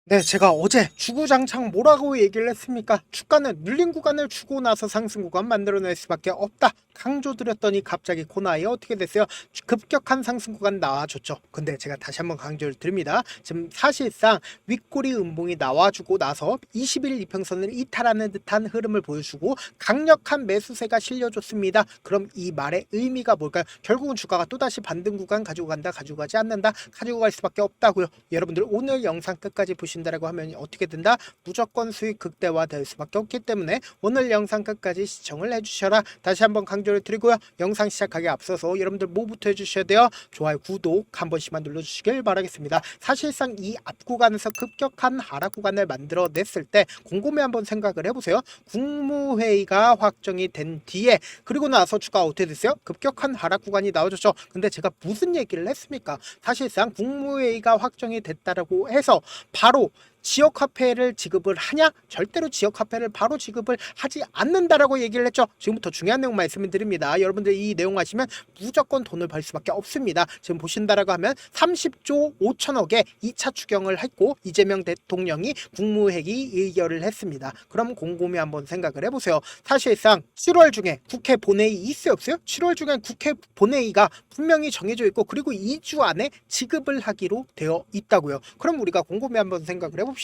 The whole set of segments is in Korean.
네, 제가 어제 주구장창 뭐라고 얘기를 했습니까? 주가는 눌린 구간을 주고 나서 상승 구간 만들어낼 수밖에 없다. 강조드렸더니 갑자기 코너에 어떻게 됐어요? 급격한 상승 구간 나와줬죠. 근데 제가 다시 한번 강조를 드립니다. 지금 사실상 윗꼬리 음봉이 나와주고 나서 20일 이평선을 이탈하는 듯한 흐름을 보여주고 강력한 매수세가 실려줬습니다. 그럼 이 말의 의미가 뭘까요? 결국은 주가가 또다시 반등 구간 가지고 간다, 가지고 가지 않는다, 가지고 갈 수밖에 없다고요. 여러분들 오늘 영상 끝까지 보신다라고 하면 어떻게 된다? 무조건 수익 극대화 될 수밖에 없기 때문에 오늘 영상 끝까지 시청을 해주셔라. 다시 한번 강조를 드리고요. 영상 시작하기 앞서서 여러분들 뭐부터 해주셔야 돼요? 좋아요, 구독 한 번씩만 눌러주시길 바라겠습니다. 사실상 이 앞 구간에서 급격한 하락 구간을 만들어냈을 때 곰곰이 한번 생각을 해보세요. 국무회의가 확정이 된 뒤에 그리고 나서 주가 어떻게 됐어요? 급격한 하락 구간이 나와줬죠. 근데 제가 무슨 얘기를 했습니까? 사실상 국무회의가 확정이 됐다라고 해서 바로 지역화폐를 지급을 하냐? 절대로 지역화폐를 바로 지급을 하지 않는다라고 얘기를 했죠. 지금부터 중요한 내용 말씀을 드립니다. 여러분들 이 내용 아시면 무조건 돈을 벌 수밖에 없습니다. 지금 보신다라고 하면 30조 5천억에 2차 추경을 했고 이재명 대통령이 국무회의 의결을 했습니다. 그럼 곰곰이 한번 생각을 해보세요. 사실상 7월 중에 국회 본회의 있어요, 없어요? 7월 중에 국회 본회의가 분명히 정해져 있고 그리고 2주 안에 지급을 하기로 되어 있다고요. 그럼 우리가 곰곰이 한번 생각을 해봅시다.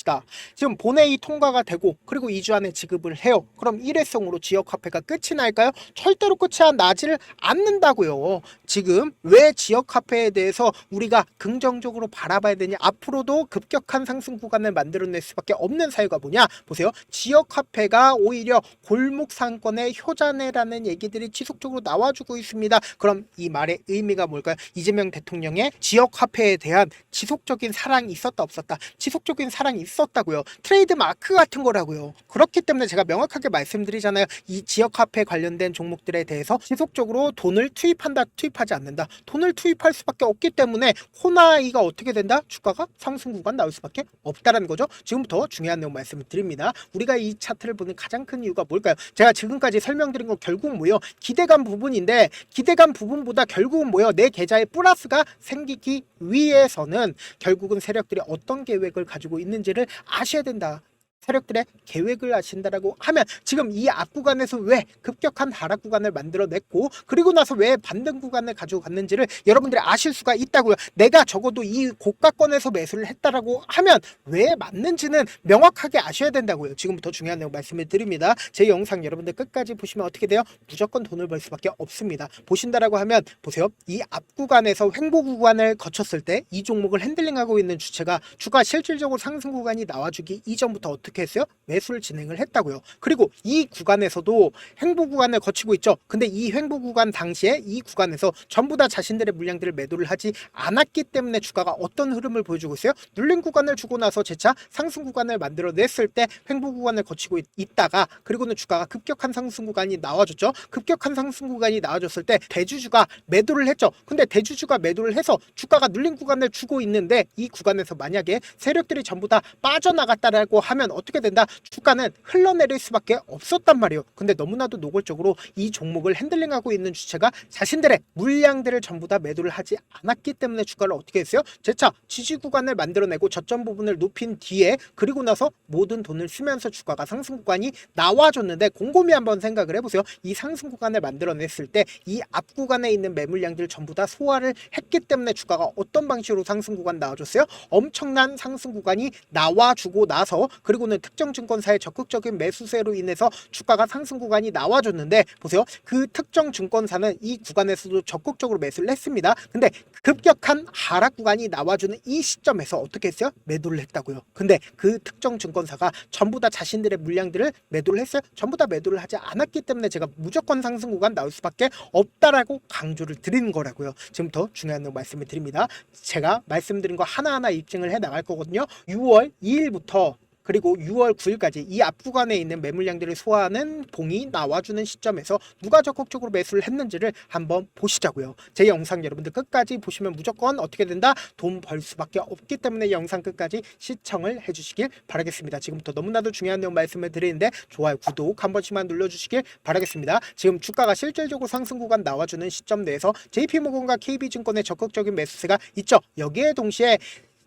지금 본회의 통과가 되고 그리고 2주 안에 지급을 해요. 그럼 일회성으로 지역화폐가 끝이 날까요? 절대로 끝이 나지를 않는다고요. 지금 왜 지역화폐에 대해서 우리가 긍정적으로 바라봐야 되냐? 앞으로도 급격한 상승 구간을 만들어낼 수밖에 없는 사유가 뭐냐? 보세요. 지역화폐가 오히려 골목 상권의 효자네라는 얘기들이 지속적으로 나와주고 있습니다. 그럼 이 말의 의미가 뭘까요? 이재명 대통령의 지역화폐에 대한 지속적인 사랑이 있었다 없었다? 지속적인 사랑이 있었다고요. 트레이드 마크 같은 거라고요. 그렇기 때문에 제가 명확하게 말씀드리잖아요. 이 지역화폐 관련된 종목들에 대해서 지속적으로 돈을 투입한다, 투입하지 않는다. 돈을 투입할 수밖에 없기 때문에 코나이가 어떻게 된다? 주가가 상승 구간 나올 수밖에 없다라는 거죠. 지금부터 중요한 내용 말씀을 드립니다. 우리가 이 차트를 보는 가장 큰 이유가 뭘까요? 제가 지금까지 설명드린 거 결국 뭐예요? 기대감 부분인데 기대감 부분보다 결국은 뭐예요? 내 계좌에 플러스가 생기기 위해서는 결국은 세력들이 어떤 계획을 가지고 있는지를 아셔야 된다. 세력들의 계획을 아신다라고 하면 지금 이 앞 구간에서 왜 급격한 하락 구간을 만들어냈고 그리고 나서 왜 반등 구간을 가지고 갔는지를 여러분들이 아실 수가 있다고요. 내가 적어도 이 고가권에서 매수를 했다라고 하면 왜 맞는지는 명확하게 아셔야 된다고요. 지금부터 중요한 내용 말씀을 드립니다. 제 영상 여러분들 끝까지 보시면 어떻게 돼요? 무조건 돈을 벌 수밖에 없습니다. 보신다라고 하면 보세요. 이 앞 구간에서 횡보 구간을 거쳤을 때 이 종목을 핸들링하고 있는 주체가 주가 실질적으로 상승 구간이 나와주기 이전부터 어떻게 했어요? 매수를 진행을 했다고요. 그리고 이 구간에서도 횡보 구간을 거치고 있죠. 근데 이 횡보 구간 당시에 이 구간에서 전부 다 자신들의 물량들을 매도를 하지 않았기 때문에 주가가 어떤 흐름을 보여주고 있어요? 눌린 구간을 주고 나서 재차 상승 구간을 만들어냈을 때 횡보 구간을 거치고 있다가 그리고는 주가가 급격한 상승 구간이 나와줬죠. 급격한 상승 구간이 나와줬을 때 대주주가 매도를 했죠. 근데 대주주가 매도를 해서 주가가 눌린 구간을 주고 있는데 이 구간에서 만약에 세력들이 전부 다 빠져나갔다라고 하면 어떻게 된다? 주가는 흘러내릴 수밖에 없었단 말이에요. 근데 너무나도 노골적으로 이 종목을 핸들링하고 있는 주체가 자신들의 물량들을 전부 다 매도를 하지 않았기 때문에 주가를 어떻게 했어요? 재차 지지 구간을 만들어내고 저점 부분을 높인 뒤에 그리고 나서 모든 돈을 쓰면서 주가가 상승 구간이 나와줬는데 곰곰이 한번 생각을 해보세요. 이 상승 구간을 만들어냈을 때 이 앞 구간에 있는 매물량들 전부 다 소화를 했기 때문에 주가가 어떤 방식으로 상승 구간 나와줬어요? 엄청난 상승 구간이 나와주고 나서 그리고는 특정 증권사의 적극적인 매수세로 인해서 주가가 상승 구간이 나와줬는데 보세요. 그 특정 증권사는 이 구간에서도 적극적으로 매수를 했습니다. 근데 급격한 하락 구간이 나와주는 이 시점에서 어떻게 했어요? 매도를 했다고요. 근데 그 특정 증권사가 전부 다 자신들의 물량들을 매도를 했어요? 전부 다 매도를 하지 않았기 때문에 제가 무조건 상승 구간 나올 수밖에 없다라고 강조를 드리는 거라고요. 지금부터 중요한 말씀을 드립니다. 제가 말씀드린 거 하나하나 입증을 해 나갈 거거든요. 6월 2일부터 그리고 6월 9일까지 이 앞 구간에 있는 매물량들을 소화하는 봉이 나와주는 시점에서 누가 적극적으로 매수를 했는지를 한번 보시자고요. 제 영상 여러분들 끝까지 보시면 무조건 어떻게 된다? 돈 벌 수밖에 없기 때문에 영상 끝까지 시청을 해주시길 바라겠습니다. 지금부터 너무나도 중요한 내용 말씀을 드리는데 좋아요, 구독 한 번씩만 눌러주시길 바라겠습니다. 지금 주가가 실질적으로 상승 구간 나와주는 시점 내에서 JP모건과 KB증권의 적극적인 매수세가 있죠. 여기에 동시에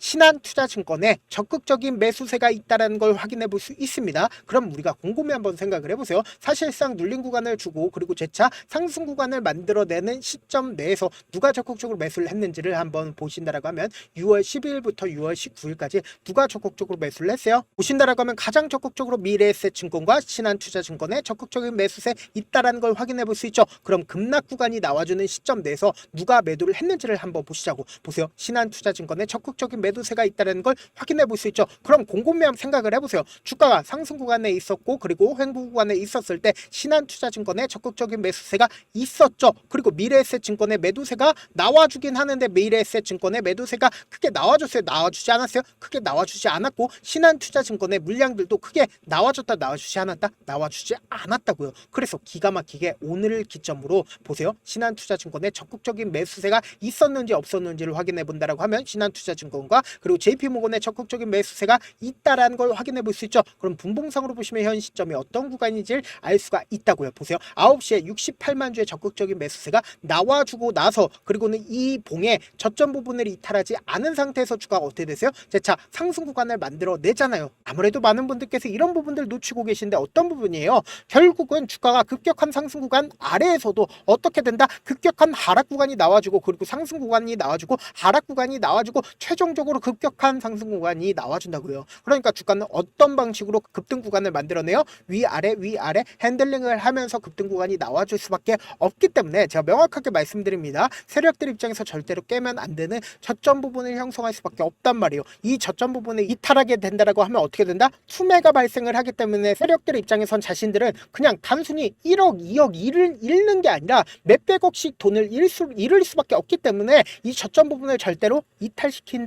신한투자증권에 적극적인 매수세가 있다는 걸 확인해 볼 수 있습니다. 그럼 우리가 곰곰이 한번 생각을 해보세요. 사실상 눌린 구간을 주고 그리고 재차 상승 구간을 만들어내는 시점 내에서 누가 적극적으로 매수를 했는지를 한번 보신다라고 하면 6월 12일부터 6월 19일까지 누가 적극적으로 매수를 했어요? 보신다라고 하면 가장 적극적으로 미래에셋증권과 신한투자증권에 적극적인 매수세 있다라는 걸 확인해 볼 수 있죠. 그럼 급락 구간이 나와주는 시점 내에서 누가 매도를 했는지를 한번 보시자고. 보세요. 신한투자증권에 적극적인 매도세가 있다는 걸 확인해 볼 수 있죠. 그럼 곰곰이 한번 생각을 해보세요. 주가가 상승 구간에 있었고 그리고 횡보 구간에 있었을 때 신한투자증권에 적극적인 매수세가 있었죠. 그리고 미래에셋증권의 매도세가 나와주긴 하는데 미래에셋증권의 매도세가 크게 나와줬어요? 나와주지 않았어요? 크게 나와주지 않았고 신한투자증권의 물량들도 크게 나와줬다 나와주지 않았다? 나와주지 않았다고요. 그래서 기가 막히게 오늘을 기점으로 보세요. 신한투자증권에 적극적인 매수세가 있었는지 없었는지를 확인해 본다라고 하면 신한투자증권과 그리고 JP모건의 적극적인 매수세가 있다라는 걸 확인해 볼 수 있죠. 그럼 분봉상으로 보시면 현 시점이 어떤 구간인지를 알 수가 있다고요. 보세요. 9시에 68만 주의 적극적인 매수세가 나와주고 나서 그리고는 이 봉의 저점 부분을 이탈하지 않은 상태에서 주가가 어떻게 되세요? 재차 상승 구간을 만들어내잖아요. 아무래도 많은 분들께서 이런 부분들 놓치고 계신데 어떤 부분이에요? 결국은 주가가 급격한 상승 구간 아래에서도 어떻게 된다? 급격한 하락 구간이 나와주고 그리고 상승 구간이 나와주고 하락 구간이 나와주고 최종적으로 급격한 상승 구간이 나와준다고요. 그러니까 주가는 어떤 방식으로 급등 구간을 만들어내요? 위아래 위아래 핸들링을 하면서 급등 구간이 나와줄 수밖에 없기 때문에 제가 명확하게 말씀드립니다. 세력들 입장에서 절대로 깨면 안 되는 저점 부분을 형성할 수밖에 없단 말이에요. 이 저점 부분을 이탈하게 된다라고 하면 어떻게 된다? 투매가 발생을 하기 때문에 세력들 입장에선 자신들은 그냥 단순히 1억, 2억 잃는 게 아니라 몇백억씩 돈을 잃을 수밖에 없기 때문에 이 저점 부분을 절대로 이탈시키지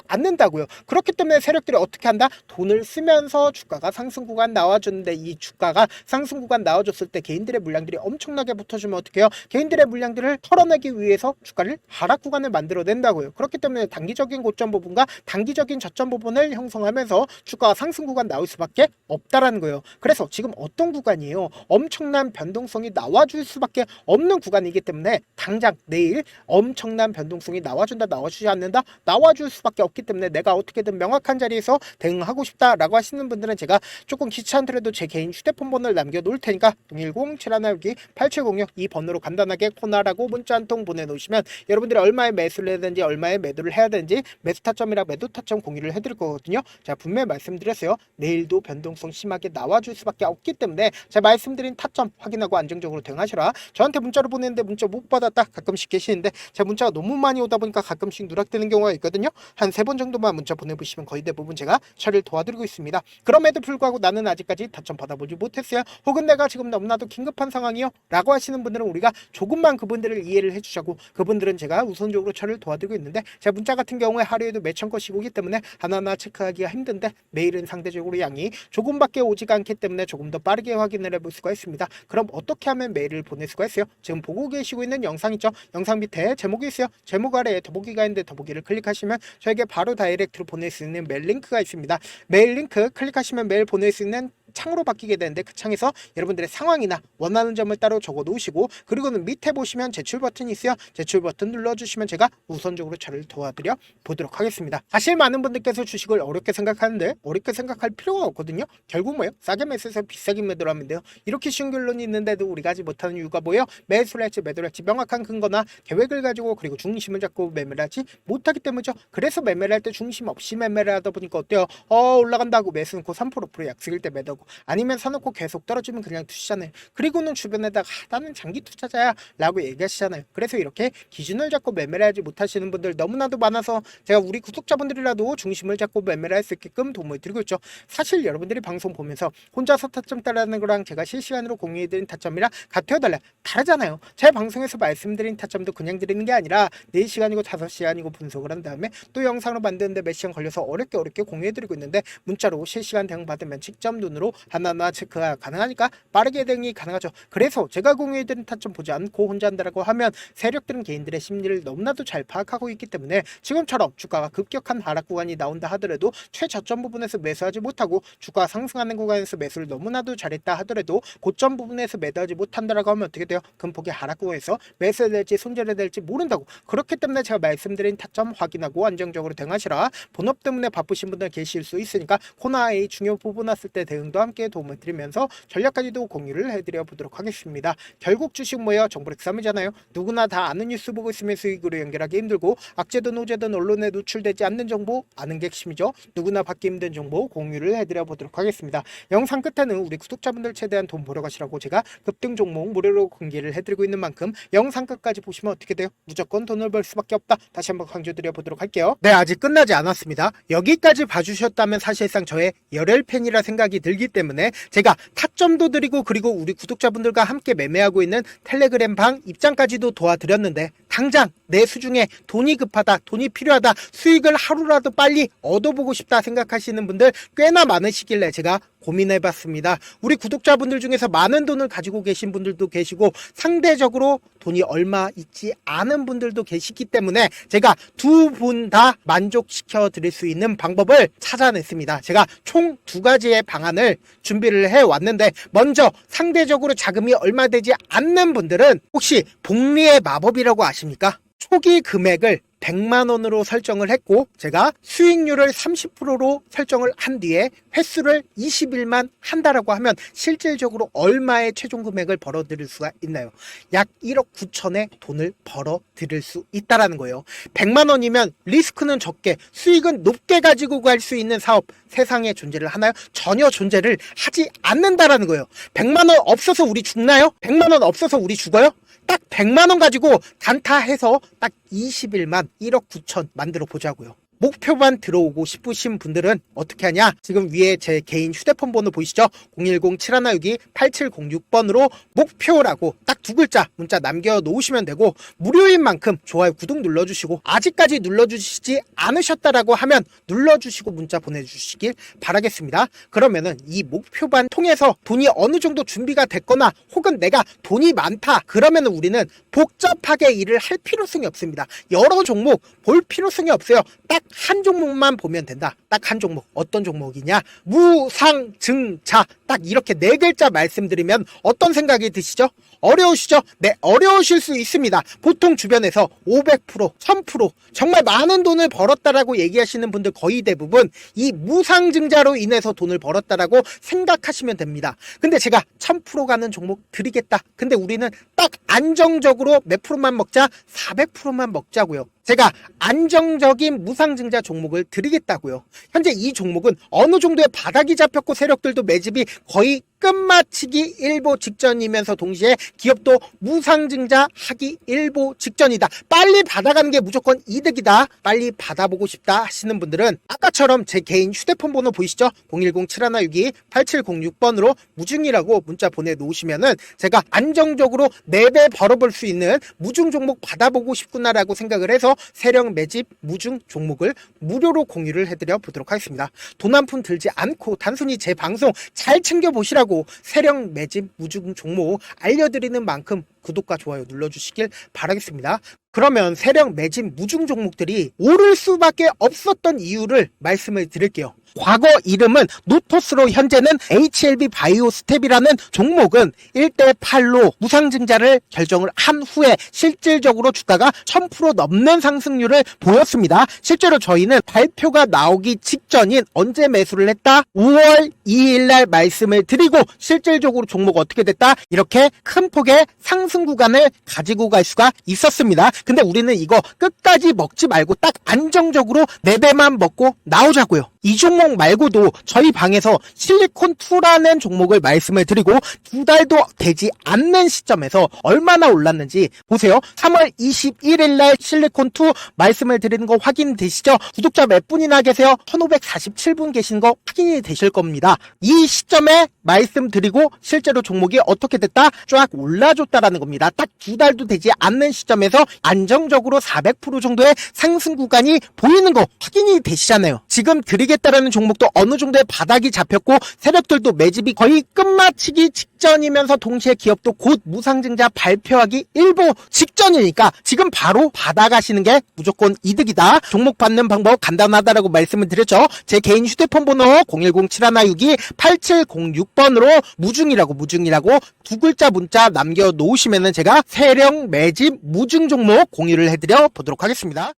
않는다고요. 그렇기 때문에 세력들이 어떻게 한다? 돈을 쓰면서 주가가 상승 구간 나와주는데 이 주가가 상승 구간 나와줬을 때 개인들의 물량들이 엄청나게 붙어주면 어떻게 해요? 개인들의 물량들을 털어내기 위해서 주가를 하락 구간을 만들어낸다고요. 그렇기 때문에 단기적인 고점 부분과 단기적인 저점 부분을 형성하면서 주가가 상승 구간 나올 수밖에 없다라는 거예요. 그래서 지금 어떤 구간이에요? 엄청난 변동성이 나와줄 수밖에 없는 구간이기 때문에 당장 내일 엄청난 변동성이 나와준다 나와주지 않는다 나와줄 수밖에 없기 때문에 내가 어떻게든 명확한 자리에서 대응하고 싶다라고 하시는 분들은 제가 조금 귀찮더라도 제 개인 휴대폰 번호를 남겨놓을 테니까 010-7162-8706 이 번호로 간단하게 코나라고 문자 한 통 보내놓으시면 여러분들이 얼마에 매수를 해야 되는지 얼마에 매도를 해야 되는지 매수 타점이랑 매도 타점 공유를 해드릴 거거든요. 제가 분명히 말씀드렸어요. 내일도 변동성 심하게 나와줄 수밖에 없기 때문에 제가 말씀드린 타점 확인하고 안정적으로 대응하시라. 저한테 문자로 보냈는데 문자 못 받았다 가끔씩 계시는데 제가 문자가 너무 많이 오다 보니까 가끔씩 누락되는 경우가 있거든요. 한 3번 정도만 문자 보내보시면 거의 대부분 제가 처리를 도와드리고 있습니다. 그럼에도 불구하고 나는 아직까지 타점 받아보지 못했어요. 혹은 내가 지금 너무나도 긴급한 상황이요 라고 하시는 분들은 우리가 조금만 그분들을 이해를 해주자고 그분들은 제가 우선적으로 처리를 도와드리고 있는데 제 문자 같은 경우에 하루에도 몇천 건씩 오기 때문에 하나하나 체크하기가 힘든데 매일은 상대적으로 양이 조금밖에 오지가 않기 때문에 조금 더 빠르게 확인을 해볼 수가 있습니다. 그럼 어떻게 하면 메일을 보낼 수가 있어요? 지금 보고 계시고 있는 영상 있죠? 영상 밑에 제목이 있어요. 제목 아래에 더보기가 있는데 더보기를 클릭하시면 저에게 바로 다이렉트로 보낼 수 있는 메일 링크가 있습니다. 메일 링크 클릭하시면 메일 보낼 수 있는 창으로 바뀌게 되는데 그 창에서 여러분들의 상황이나 원하는 점을 따로 적어 놓으시고 그리고는 밑에 보시면 제출 버튼이 있어요. 제출 버튼 눌러주시면 제가 우선적으로 저를 도와드려 보도록 하겠습니다. 사실 많은 분들께서 주식을 어렵게 생각하는데 어렵게 생각할 필요가 없거든요. 결국 뭐예요? 싸게 매수해서 비싸게 매도를 하면 돼요. 이렇게 쉬운 결론이 있는데도 우리가 하지 못하는 이유가 뭐예요? 매수를 할지 매도를 할지 명확한 근거나 계획을 가지고 그리고 중심을 잡고 매매를 하지 못하기 때문이죠. 그래서 매매를 할 때 중심 없이 매매를 하다 보니까 어때요? 올라간다고 매수 넣고 3% 약속일 때 매도고 아니면 사놓고 계속 떨어지면 그냥 투시잖아요. 그리고는 주변에다가 나는 장기 투자자야 라고 얘기하시잖아요. 그래서 이렇게 기준을 잡고 매매를 하지 못하시는 분들 너무나도 많아서 제가 우리 구독자분들이라도 중심을 잡고 매매를 할 수 있게끔 도움을 드리고 있죠. 사실 여러분들이 방송 보면서 혼자서 타점 따라하는 거랑 제가 실시간으로 공유해드린 타점이랑 같아요 달라요? 다르잖아요. 제 방송에서 말씀드린 타점도 그냥 드리는 게 아니라 4시간이고 5시간이고 분석을 한 다음에 또 영상으로 만드는데 몇 시간 걸려서 어렵게 공유해드리고 있는데 문자로 실시간 대응 받으면 직접 눈으로 하나하나 체크가 가능하니까 빠르게 대응이 가능하죠. 그래서 제가 공유해드린 타점 보지 않고 혼자 한다라고 하면 세력들은 개인들의 심리를 너무나도 잘 파악하고 있기 때문에 지금처럼 주가가 급격한 하락 구간이 나온다 하더라도 최저점 부분에서 매수하지 못하고 주가가 상승하는 구간에서 매수를 너무나도 잘했다 하더라도 고점 부분에서 매도하지 못한다라고 하면 어떻게 돼요? 금폭의 하락 구간에서 매수해야 될지 손절해야 될지 모른다고. 그렇기 때문에 제가 말씀드린 타점 확인하고 안정적으로 대응하시라. 본업 때문에 바쁘신 분들 계실 수 있으니까 코너A 중요 부분 왔을 때 대응도 함께 도움을 드리면서 전략까지도 공유를 해드려 보도록 하겠습니다. 결국 주식 뭐예요? 정보력 싸움이잖아요. 누구나 다 아는 뉴스 보고 있으면 수익으로 연결하기 힘들고 악재든 호재든 언론에 노출되지 않는 정보 아는 게 핵심이죠. 누구나 받기 힘든 정보 공유를 해드려 보도록 하겠습니다. 영상 끝에는 우리 구독자분들 최대한 돈 벌어 가시라고 제가 급등 종목 무료로 공개를 해드리고 있는 만큼 영상 끝까지 보시면 어떻게 돼요? 무조건 돈을 벌 수밖에 없다. 다시 한번 강조드려 보도록 할게요. 네, 아직 끝나지 않았습니다. 여기까지 봐주셨다면 사실상 저의 열혈 팬이라 생각이 들기 때문에 제가 타점도 드리고 그리고 우리 구독자분들과 함께 매매하고 있는 텔레그램 방 입장까지도 도와드렸는데 당장 내 수중에 돈이 급하다, 돈이 필요하다, 수익을 하루라도 빨리 얻어보고 싶다 생각하시는 분들 꽤나 많으시길래 제가 고민해봤습니다. 우리 구독자분들 중에서 많은 돈을 가지고 계신 분들도 계시고 상대적으로 돈이 얼마 있지 않은 분들도 계시기 때문에 제가 두 분 다 만족시켜 드릴 수 있는 방법을 찾아냈습니다. 제가 총 두 가지의 방안을 준비를 해왔는데 먼저 상대적으로 자금이 얼마 되지 않는 분들은 혹시 복리의 마법이라고 아십니까? 초기 금액을 100만원으로 설정을 했고 제가 수익률을 30%로 설정을 한 뒤에 횟수를 20일만 한다라고 하면 실질적으로 얼마의 최종 금액을 벌어들일 수가 있나요? 약 1억 9천의 돈을 벌어들일 수 있다라는 거예요. 100만원이면 리스크는 적게 수익은 높게 가지고 갈 수 있는 사업 세상에 존재를 하나요? 전혀 존재를 하지 않는다라는 거예요. 100만원 없어서 우리 죽나요? 100만원 없어서 우리 죽어요? 딱 100만원 가지고 단타해서 딱 20일만 1억 9천 만들어 보자고요. 목표만 들어오고 싶으신 분들은 어떻게 하냐? 지금 위에 제 개인 휴대폰 번호 보이시죠? 010-7162-8706번으로 목표라고 딱 두 글자 문자 남겨놓으시면 되고 무료인 만큼 좋아요 구독 눌러주시고 아직까지 눌러주시지 않으셨다라고 하면 눌러주시고 문자 보내주시길 바라겠습니다. 그러면은 이 목표반 통해서 돈이 어느 정도 준비가 됐거나 혹은 내가 돈이 많다 그러면은 우리는 복잡하게 일을 할 필요성이 없습니다. 여러 종목 볼 필요성이 없어요. 딱 한 종목만 보면 된다. 딱 한 종목. 어떤 종목이냐? 무상증자. 딱 이렇게 네 글자 말씀드리면 어떤 생각이 드시죠? 어려우시죠? 네, 어려우실 수 있습니다. 보통 주변에서 500%, 1000% 정말 많은 돈을 벌었다라고 얘기하시는 분들 거의 대부분 이 무상증자로 인해서 돈을 벌었다라고 생각하시면 됩니다. 근데 제가 1000% 가는 종목 드리겠다. 근데 우리는 딱 안정적으로 몇 프로만 먹자? 400%만 먹자고요. 제가 안정적인 무상증자 종목을 드리겠다고요. 현재 이 종목은 어느 정도의 바닥이 잡혔고 세력들도 매집이 거의 끝마치기 일보 직전이면서 동시에 기업도 무상증자 하기 일보 직전이다. 빨리 받아가는 게 무조건 이득이다. 빨리 받아보고 싶다 하시는 분들은 아까처럼 제 개인 휴대폰 번호 보이시죠? 010-7162-8706번으로 무중이라고 문자 보내놓으시면은 제가 안정적으로 4배 벌어볼 수 있는 무중 종목 받아보고 싶구나라고 생각을 해서 세력 매집 무중 종목을 무료로 공유를 해드려 보도록 하겠습니다. 돈 한 푼 들지 않고 단순히 제 방송 잘 챙겨보시라고 세력 매집 무중 종목 알려드리는 만큼 구독과 좋아요 눌러주시길 바라겠습니다. 그러면 세력 매집 무중 종목들이 오를 수밖에 없었던 이유를 말씀을 드릴게요. 과거 이름은 노토스로 현재는 HLB 바이오스텝이라는 종목은 1대8로 무상증자를 결정을 한 후에 실질적으로 주가가 1000% 넘는 상승률을 보였습니다. 실제로 저희는 발표가 나오기 직전인 언제 매수를 했다? 5월 2일 날 말씀을 드리고 실질적으로 종목 어떻게 됐다? 이렇게 큰 폭의 상승 구간을 가지고 갈 수가 있었습니다. 근데 우리는 이거 끝까지 먹지 말고 딱 안정적으로 4배만 먹고 나오자고요. 이 종목 말고도 저희 방에서 실리콘2라는 종목을 말씀을 드리고 2달도 되지 않는 시점에서 얼마나 올랐는지 보세요. 3월 21일 날 실리콘2 말씀을 드리는 거 확인되시죠? 구독자 몇 분이나 계세요? 1547분 계신 거 확인이 되실 겁니다. 이 시점에 말씀드리고 실제로 종목이 어떻게 됐다? 쫙 올라줬다라는 겁니다. 딱 2달도 되지 않는 시점에서 안정적으로 400% 정도의 상승 구간이 보이는 거 확인이 되시잖아요. 지금 드리게 매집하겠다라는 종목도 어느 정도의 바닥이 잡혔고 세력들도 매집이 거의 끝마치기 직전이면서 동시에 기업도 곧 무상증자 발표하기 일보 직전이니까 지금 바로 받아가시는 게 무조건 이득이다. 종목 받는 방법 간단하다라고 말씀을 드렸죠. 제 개인 휴대폰 번호 010-7162-8706번으로 무중이라고 두 글자 문자 남겨놓으시면은 제가 세력 매집 무중 종목 공유를 해드려 보도록 하겠습니다.